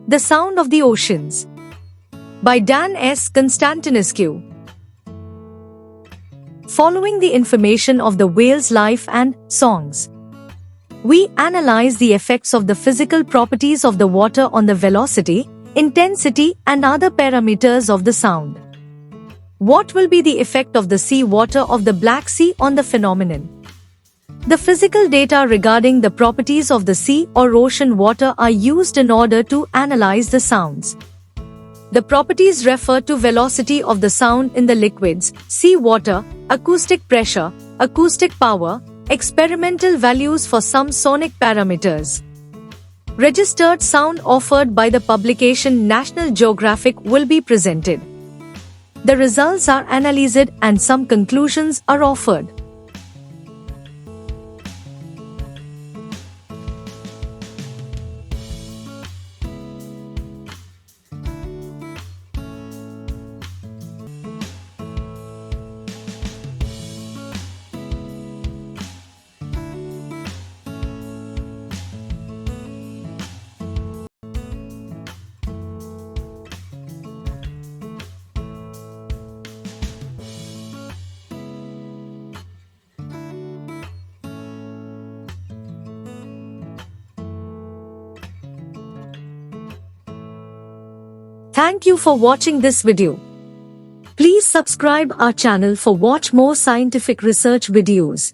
The Sound of the Oceans by Dan S. Constantinescu. Following the information of the whale's life and songs, we analyze the effects of the physical properties of the water on the velocity, intensity, and other parameters of the sound. What will be the effect of the sea water of the Black Sea on the phenomenon? The physical data regarding the properties of the sea or ocean water are used in order to analyze the sounds. The properties refer to velocity of the sound in the liquids, sea water, acoustic pressure, acoustic power, experimental values for some sonic parameters. Registered sound offered by the publication National Geographic will be presented. The results are analyzed and some conclusions are offered. Thank you for watching this video. Please subscribe our channel for watch more scientific research videos.